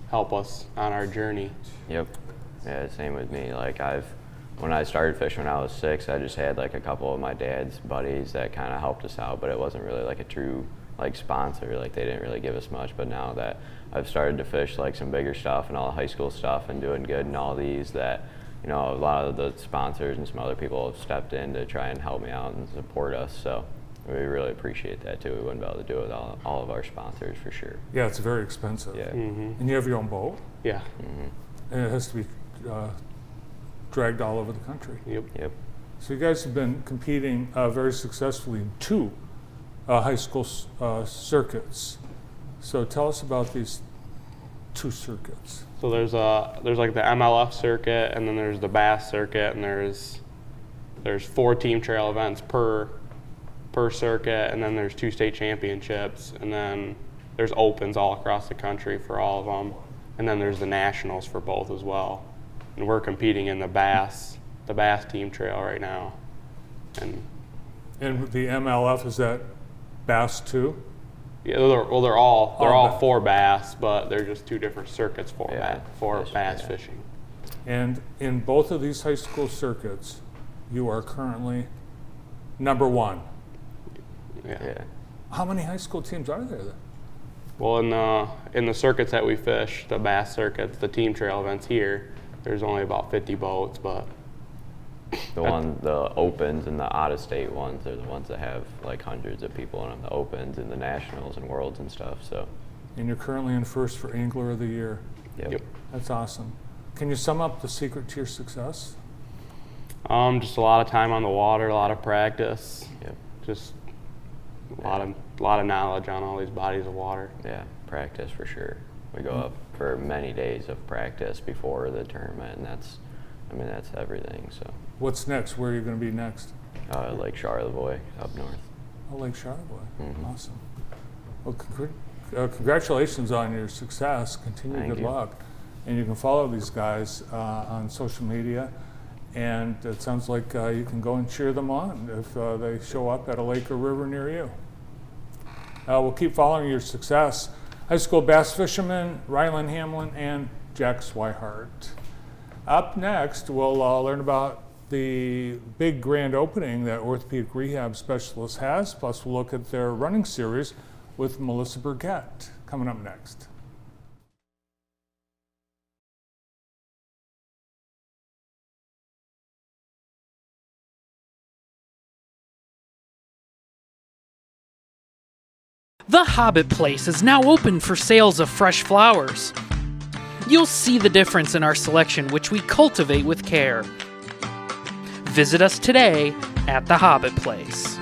O: help us on our journey.
P: Yep. Yeah, same with me. Like when I started fishing when I was 6, I just had like a couple of my dad's buddies that kind of helped us out, but it wasn't really like a true like sponsor. Like they didn't really give us much. But now that I've started to fish like some bigger stuff and all the high school stuff and doing good and all these, that a lot of the sponsors and some other people have stepped in to try and help me out and support us. So we really appreciate that too. We wouldn't be able to do it without all of our sponsors for sure.
A: Yeah, it's very expensive.
P: Yeah.
O: Mm-hmm.
A: And you have your own boat?
O: Yeah.
P: Mm-hmm.
A: And it has to be dragged all over the country.
P: Yep.
A: So you guys have been competing very successfully in 2 high school circuits. So tell us about these 2 circuits.
O: So there's like the MLF circuit, and then there's the Bass circuit, and there's 4 team trail events per circuit, and then there's 2 state championships, and then there's opens all across the country for all of them, and then there's the nationals for both as well. And we're competing in the bass team trail right now. And
A: the MLF, is that bass too?
O: yeah, they're all for bass, but they're just two different circuits for bass fishing.
A: And in both of these high school circuits, you are currently number one.
O: Yeah.
A: How many high school teams are there then?
O: Well, in the circuits that we fish, the bass circuits, the team trail events here, there's only about 50 boats, but
P: The opens and the out-of-state ones are the ones that have like hundreds of people in them. The opens and the nationals and worlds and stuff. So.
A: And you're currently in first for Angler of the Year.
P: Yep.
A: That's awesome. Can you sum up the secret to your success?
O: Just a lot of time on the water, a lot of practice.
P: Yep.
O: Just a lot of knowledge on all these bodies of water.
P: Yeah, practice for sure. We go up for many days of practice before the tournament, and that's everything. So.
A: What's next? Where are you going to be next?
P: Lake Charlevoix up north.
A: Oh, Lake Charlevoix.
P: Mm-hmm.
A: Awesome. Well, congratulations on your success. Continue good luck. And you can follow these guys on social media. And it sounds like you can go and cheer them on if they show up at a lake or river near you. We'll keep following your success. High school bass fisherman Rylan Hamlin and Jack Swihart. Up next, we'll learn about the big grand opening that Orthopedic Rehab Specialist has, plus we'll look at their running series with Melissa Burgett coming up next.
C: The Hobbit Place is now open for sales of fresh flowers. You'll see the difference in our selection, which we cultivate with care. Visit us today at The Hobbit Place.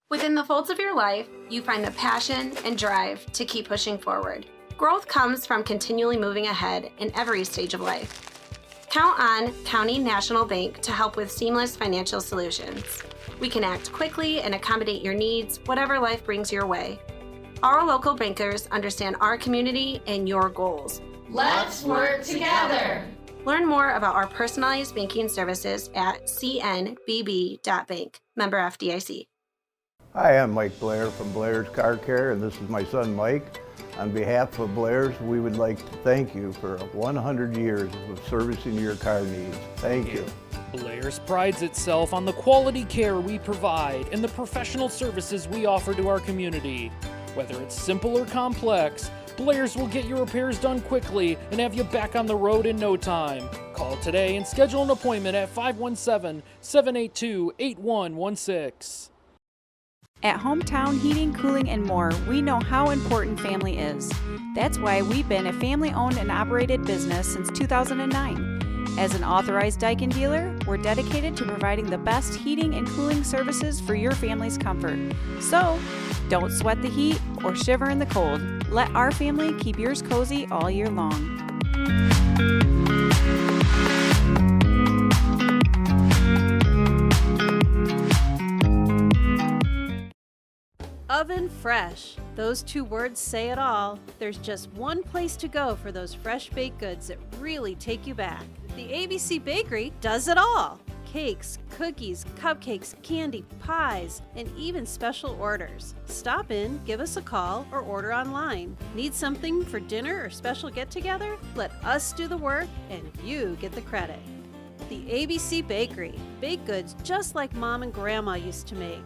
Q: Within the folds of your life, you find the passion and drive to keep pushing forward. Growth comes from continually moving ahead in every stage of life. Count on County National Bank to help with seamless financial solutions. We can act quickly and accommodate your needs, whatever life brings your way. Our local bankers understand our community and your goals.
R: Let's work together.
Q: Learn more about our personalized banking services at cnbb.bank. Member FDIC.
S: Hi, I'm Mike Blair from Blair's Car Care, and this is my son Mike. On behalf of Blair's, we would like to thank you for 100 years of servicing your car needs. Thank you.
C: Blair's prides itself on the quality care we provide and the professional services we offer to our community. Whether it's simple or complex, Blair's will get your repairs done quickly and have you back on the road in no time. Call today and schedule an appointment at 517-782-8116.
T: At Hometown Heating, Cooling, and More, we know how important family is. That's why we've been a family-owned and operated business since 2009. As an authorized Daikin dealer, we're dedicated to providing the best heating and cooling services for your family's comfort. So, don't sweat the heat or shiver in the cold. Let our family keep yours cozy all year long.
I: Oven Fresh. Those two words say it all. There's just one place to go for those fresh baked goods that really take you back. The ABC Bakery does it all. Cakes, cookies, cupcakes, candy, pies, and even special orders. Stop in, give us a call, or order online. Need something for dinner or special get-together? Let us do the work and you get the credit. The ABC Bakery. Baked goods just like Mom and Grandma used to make.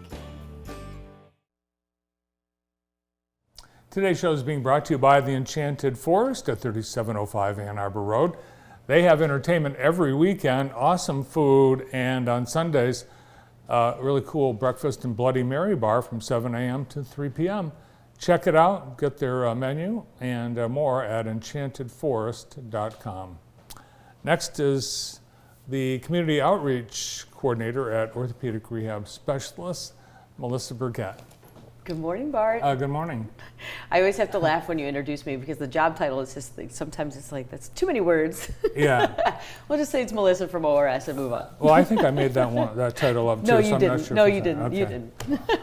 A: Today's show is being brought to you by the Enchanted Forest at 3705 Ann Arbor Road. They have entertainment every weekend, awesome food, and on Sundays, Really cool breakfast and Bloody Mary bar from 7 a.m. to 3 p.m. Check it out, get their menu and more at enchantedforest.com. Next is the Community Outreach Coordinator at Orthopedic Rehab Specialists, Melissa Burkett.
U: Good morning, Bart.
A: Good morning.
U: I always have to laugh when you introduce me because the job title is just, sometimes it's like, that's too many words.
A: Yeah.
U: We'll just say it's Melissa from ORS and move on.
A: Well, I think I made that title up too.
U: No, you
A: so I'm
U: didn't.
A: Not sure
U: No,
A: if
U: you
A: it's
U: didn't.
A: okay.
U: You didn't.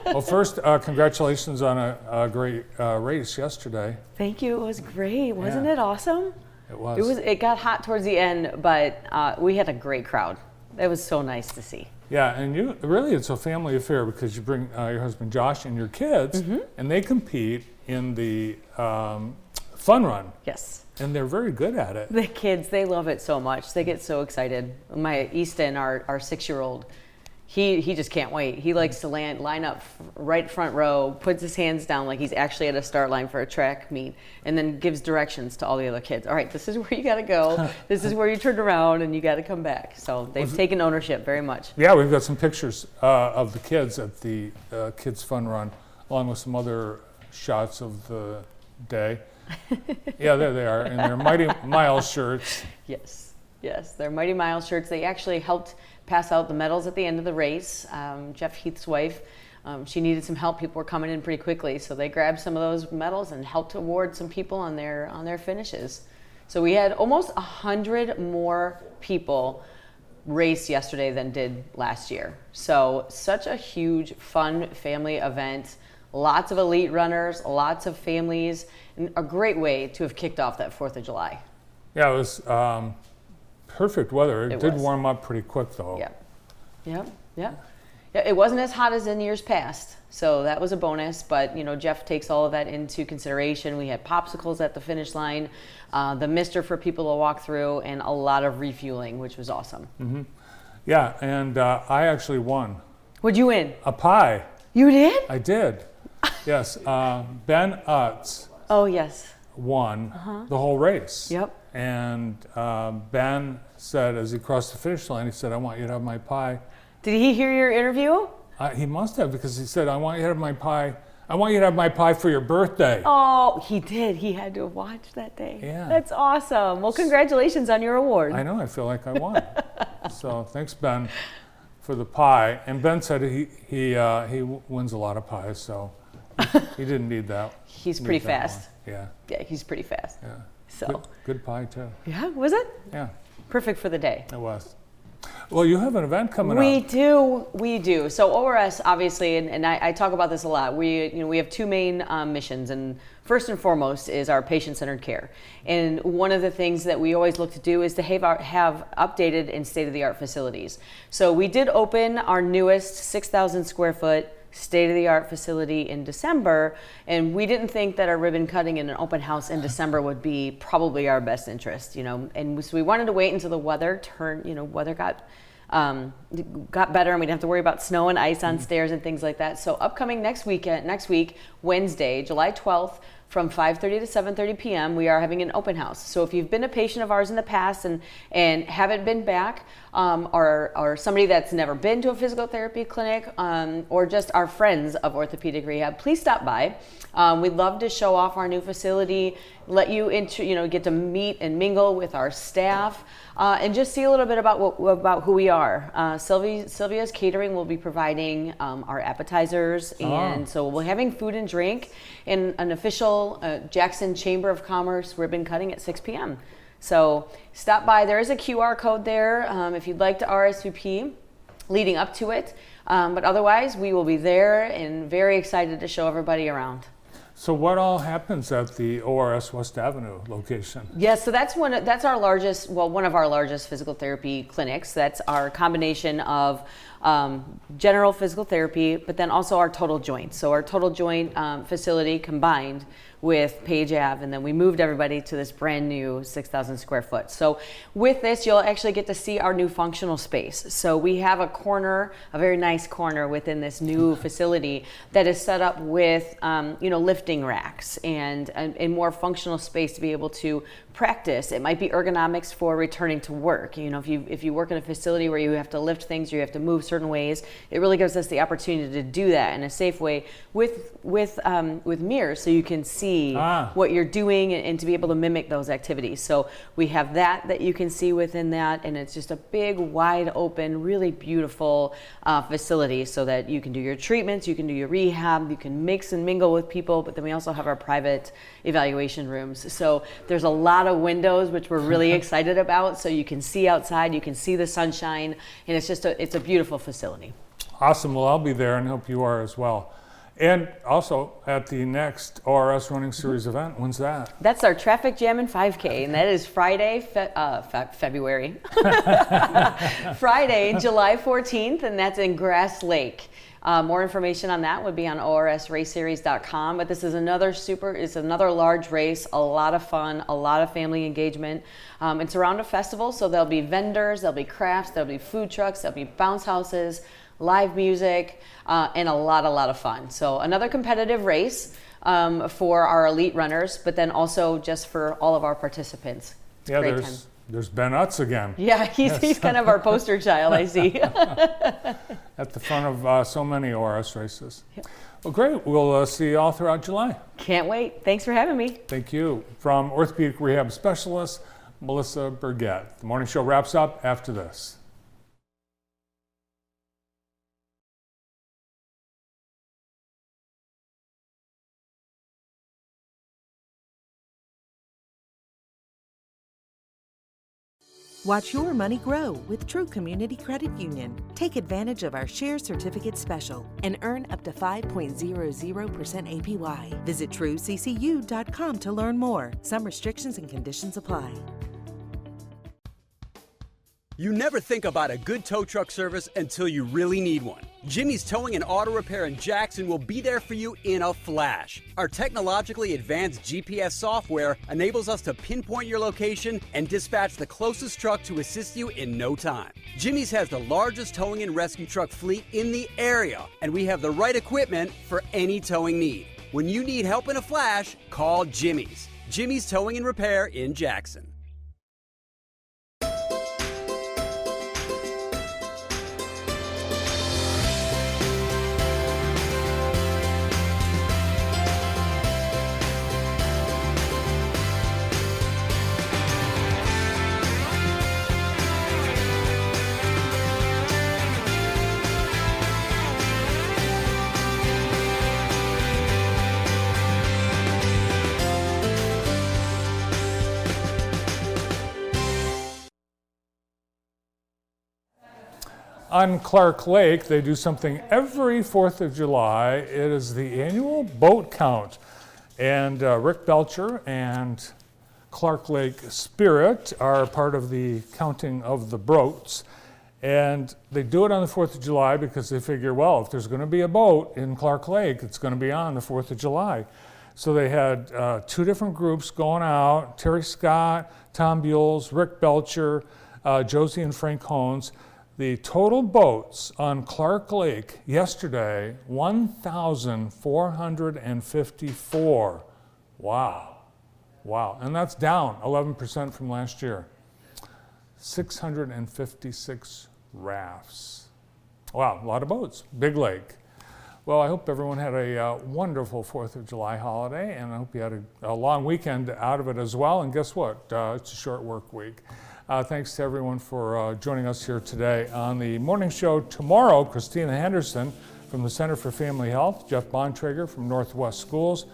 A: Well, first, congratulations on a great race yesterday.
U: Thank you. It was great. Wasn't
A: Yeah.
U: it awesome?
A: It was.
U: It got hot towards the end, but we had a great crowd. It was so nice to see.
A: Yeah, and it's a family affair because you bring your husband Josh and your kids, and they compete in the fun run.
U: Yes.
A: And they're very good at it.
U: The kids, they love it so much. They get so excited. My Easton, our 6-year-old, he just can't wait. He likes to line up right front row, puts his hands down like he's actually at a start line for a track meet, and then gives directions to all the other kids. All right, this is where you got to go. This is where you turn around, and you got to come back. So they've taken ownership very much.
A: Yeah, we've got some pictures of the kids at the Kids Fun Run, along with some other shots of the day. Yeah, there they are in their Mighty Miles shirts.
U: Yes, they're Mighty Miles shirts. They actually helped pass out the medals at the end of the race. Jeff Heath's wife, she needed some help. People were coming in pretty quickly, so they grabbed some of those medals and helped award some people on their finishes. So we had almost 100 more people race yesterday than did last year. So such a huge, fun family event. Lots of elite runners, lots of families, and a great way to have kicked off that 4th of July.
A: Yeah, it was perfect weather. It did
U: was.
A: warm up pretty quick, though.
U: Yeah, it wasn't as hot as in years past, so that was a bonus. But Jeff takes all of that into consideration. We had popsicles at the finish line, the mister for people to walk through, and a lot of refueling, which was awesome.
A: Mm-hmm. Yeah, and I actually won.
U: What'd you win?
A: A pie.
U: You did?
A: I did. Yes, Ben Utz.
U: Oh yes.
A: Won the whole race.
U: Yep.
A: And Ben said, as he crossed the finish line, he said, "I want you to have my pie."
U: Did he hear your interview?
A: He must have, because he said, "I want you to have my pie. I want you to have my pie for your birthday."
U: Oh, he did. He had to have watched that day.
A: Yeah.
U: That's awesome. Well, congratulations on your award.
A: I know. I feel like I won. So thanks, Ben, for the pie. And Ben said he wins a lot of pies, so he didn't need that.
U: He's pretty fast.
A: Yeah.
U: Yeah, he's pretty fast.
A: Yeah.
U: So.
A: Good pie too.
U: Yeah, was it?
A: Yeah.
U: Perfect for the day.
A: It was. Well, you have an event coming
U: We
A: up.
U: We do. So ORS, obviously, and I talk about this a lot. We have two main missions, and first and foremost is our patient-centered care. And one of the things that we always look to do is to have updated and state-of-the-art facilities. So we did open our newest 6,000 square foot state-of-the-art facility in December, and we didn't think that our ribbon cutting in an open house in December would be probably our best interest, and so we wanted to wait until the weather got better and we didn't have to worry about snow and ice on stairs and things like that. So upcoming next week, Wednesday, July 12th, from 5:30 to 7:30 p.m., we are having an open house. So if you've been a patient of ours in the past and haven't been back, or somebody that's never been to a physical therapy clinic, or just our friends of Orthopedic Rehab, please stop by. We'd love to show off our new facility, let you get to meet and mingle with our staff, and just see a little bit about who we are. Sylvia's Catering will be providing our appetizers, and so we'll be having food and drink and an official Jackson Chamber of Commerce ribbon cutting at 6 p.m. So stop by. There is a QR code there if you'd like to RSVP leading up to it. But otherwise, we will be there and very excited to show everybody around.
A: So what all happens at the ORS West Avenue location?
U: Yes, so that's one of our largest physical therapy clinics. That's our combination of general physical therapy, but then also our total joint. So our total joint facility combined with Page Ave, and then we moved everybody to this brand new 6,000 square foot. So with this, you'll actually get to see our new functional space. So we have a very nice corner within this new facility that is set up with lifting racks and a more functional space to be able to practice. It might be ergonomics for returning to work. If you work in a facility where you have to lift things or you have to move certain ways. It really gives us the opportunity to do that in a safe way with mirrors, so you can see what you're doing and to be able to mimic those activities. So we have that you can see within that, and it's just a big, wide open, really beautiful facility, so that you can do your treatments, you can do your rehab, you can mix and mingle with people, but then we also have our private evaluation rooms. So there's a lot of windows, which we're really excited about, so you can see outside, you can see the sunshine, and it's a beautiful facility.
A: Awesome. Well, I'll be there, and hope you are as well. And also at the next ORS Running Series event. When's that?
U: That's our Traffic Jammin' 5K, and that is Friday, February. Friday, July 14th, and that's in Grass Lake. More information on that would be on orsraceseries.com, but this is it's another large race, a lot of fun, a lot of family engagement. It's around a festival, so there'll be vendors, there'll be crafts, there'll be food trucks, there'll be bounce houses, live music, and a lot of fun. So another competitive race for our elite runners, but then also just for all of our participants.
A: Yeah, there's Ben Utz again.
U: Yeah, he's kind of our poster child, I see.
A: At the front of so many ORS races. Yep. Well, great. We'll see you all throughout July.
U: Can't wait. Thanks for having me.
A: Thank you. From orthopedic rehab specialist, Melissa Burgett. The morning show wraps up after this.
B: Watch your money grow with True Community Credit Union. Take advantage of our Share Certificate Special and earn up to 5.00% APY. Visit TrueCCU.com to learn more. Some restrictions and conditions apply.
V: You never think about a good tow truck service until you really need one. Jimmy's Towing and Auto Repair in Jackson will be there for you in a flash. Our technologically advanced GPS software enables us to pinpoint your location and dispatch the closest truck to assist you in no time. Jimmy's has the largest towing and rescue truck fleet in the area, and we have the right equipment for any towing need. When you need help in a flash, call Jimmy's. Jimmy's Towing and Repair in Jackson.
A: On Clark Lake, they do something every 4th of July. It is the annual boat count. And Rick Belcher and Clark Lake Spirit are part of the counting of the boats. And they do it on the 4th of July because they figure, well, if there's going to be a boat in Clark Lake, it's going to be on the 4th of July. So they had 2 different groups going out, Terry Scott, Tom Buells, Rick Belcher, Josie and Frank Hones. The total boats on Clark Lake yesterday, 1,454. Wow. And that's down 11% from last year. 656 rafts. Wow, a lot of boats. Big lake. Well, I hope everyone had a wonderful 4th of July holiday, and I hope you had a long weekend out of it as well. And guess what? It's a short work week. Thanks to everyone for joining us here today. On the morning show tomorrow, Christina Henderson from the Center for Family Health, Jeff Bontrager from Northwest Schools,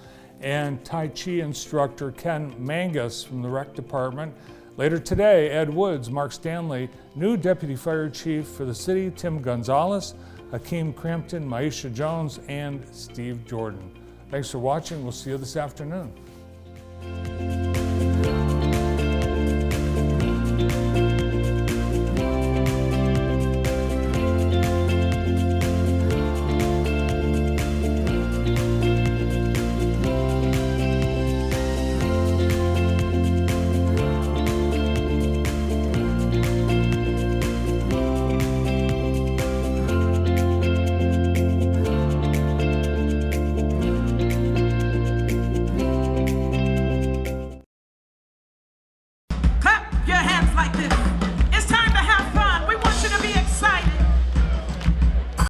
A: and Tai Chi instructor Ken Mangus from the Rec Department. Later today, Ed Woods, Mark Stanley, new Deputy Fire Chief for the city, Tim Gonzalez, Hakeem Crampton, Maisha Jones, and Steve Jordan. Thanks for watching. We'll see you this afternoon.